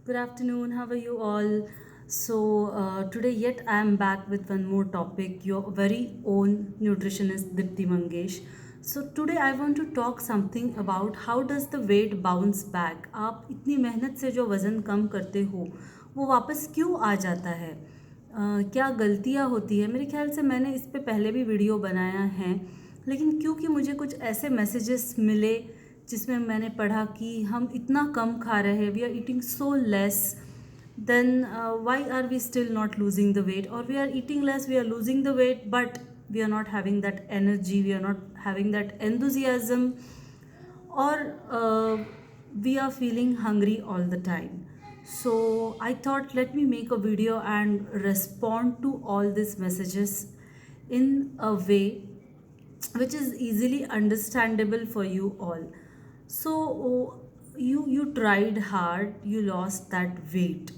Good afternoon. How are you all? Today yet I am back with one more topic. Your very own nutritionist Dipti Mangesh. So today I want to talk something about how does the weight bounce back. आप इतनी मेहनत से जो वज़न कम करते हो वो वापस क्यों आ जाता है? क्या गलतियाँ होती है? मेरे ख्याल से मैंने इस पे पहले भी वीडियो बनाया है, लेकिन क्योंकि मुझे कुछ ऐसे मैसेजेस मिले जिसमें मैंने पढ़ा कि हम इतना कम खा रहे हैं, we are eating so less, then why are we still not losing the weight, or we are eating less, we are losing the weight, but we are not having that energy, we are not having that enthusiasm, or we are feeling hungry all the time. So I thought, let me make a video and respond to all these messages in a way which is easily understandable for you all. So you tried hard, you lost that weight.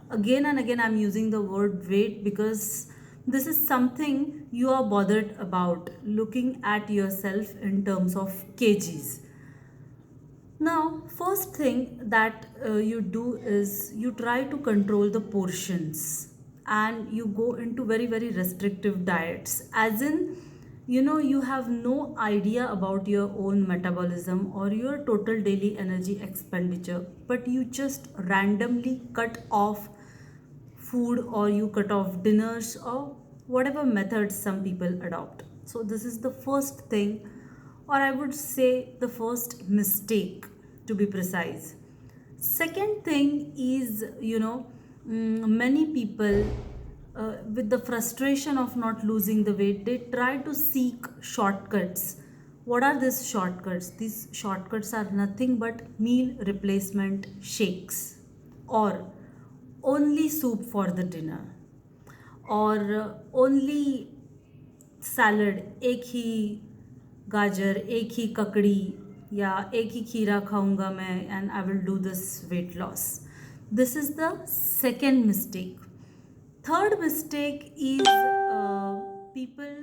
Again and again I'm using the word weight because this is something you are bothered about, looking at yourself in terms of kgs. Now, first thing that you do is you try to control the portions, and you go into very restrictive diets. As in, you have no idea about your own metabolism or your total daily energy expenditure, but you just randomly cut off food, or you cut off dinners, or whatever methods some people adopt. So, this is the first thing, or I would say the first mistake, to be precise. Second thing is, many people, with the frustration of not losing the weight, they try to seek shortcuts. What are these shortcuts? These shortcuts are nothing but meal replacement shakes, or only soup for the dinner, और only salad, एक ही गाजर, एक ही ककड़ी या एक ही खीरा खाऊंगा मैं, and I will do this weight loss. This is the second mistake. Third mistake is people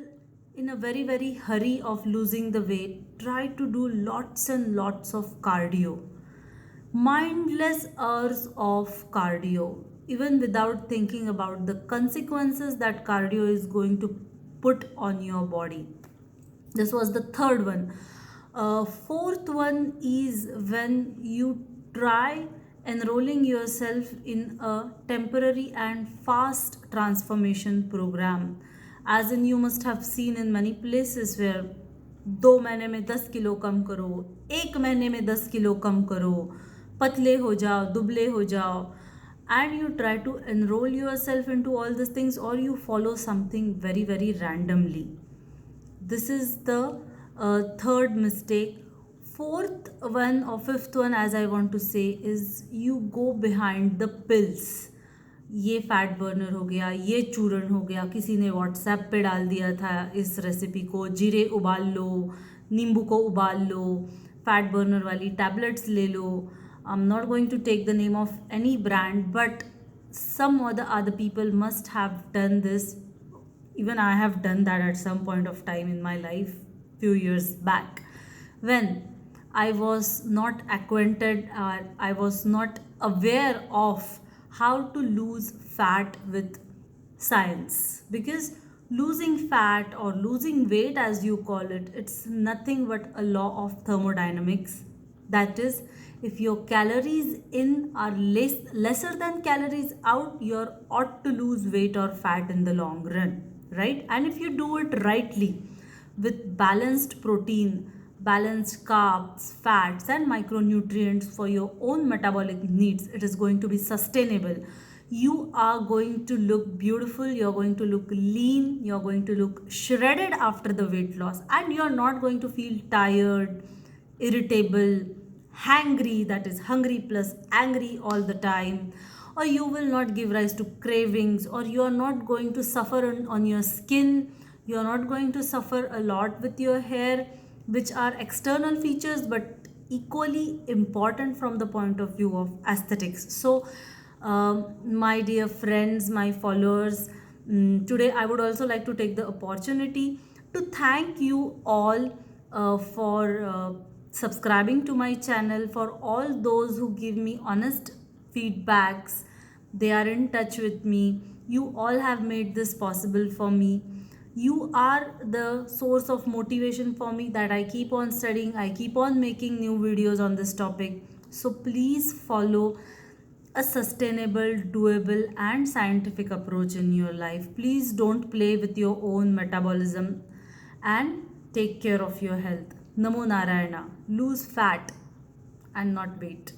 in a very hurry of losing the weight try to do lots and lots of cardio, mindless hours of cardio, even without thinking about the consequences that cardio is going to put on your body. This was the third one. Fourth one is when you try enrolling yourself in a temporary and fast transformation program. As in, you must have seen in many places where 2 महीने में 10 kilo कम करो, 1 महीने में 10 kilo कम करो, पतले हो जाओ, दुबले हो जाओ, and you try to enroll yourself into all these things, or you follow something very randomly. This is the third mistake. Fourth one or fifth one, as I want to say, is you go behind the pills. ये fat burner हो गया, ये चूरन हो गया, किसी ने WhatsApp पे डाल दिया था इस रेसिपी को, जीरे उबाल लो, नींबू को उबाल लो, फैट बर्नर वाली टैबलेट्स ले लो. I am not going to take the name of any brand, but some or the other people must have done this. Even I have done that at some point of time in my life, few years back, when I was not acquainted, or I was not aware of how to lose fat with science. Because losing fat or losing weight, as you call it, it's nothing but a law of thermodynamics. That is, if your calories in are lesser than calories out, you're ought to lose weight or fat in the long run, right? And if you do it rightly, with balanced protein, balanced carbs, fats, and micronutrients for your own metabolic needs, it is going to be sustainable. You are going to look beautiful, you're going to look lean, you're going to look shredded after the weight loss, and you're not going to feel tired, irritable, hangry, that is hungry plus angry all the time, or you will not give rise to cravings, or you are not going to suffer on your skin, you are not going to suffer a lot with your hair, which are external features but equally important from the point of view of aesthetics. So my dear friends, my followers, today I would also like to take the opportunity to thank you all for subscribing to my channel, for all those who give me honest feedbacks. They are in touch with me. You all have made this possible for me. You are the source of motivation for me that I keep on studying, I keep on making new videos on this topic. So please follow a sustainable, doable, and scientific approach in your life. Please don't play with your own metabolism and take care of your health. Namo Narayana. Lose fat and not weight.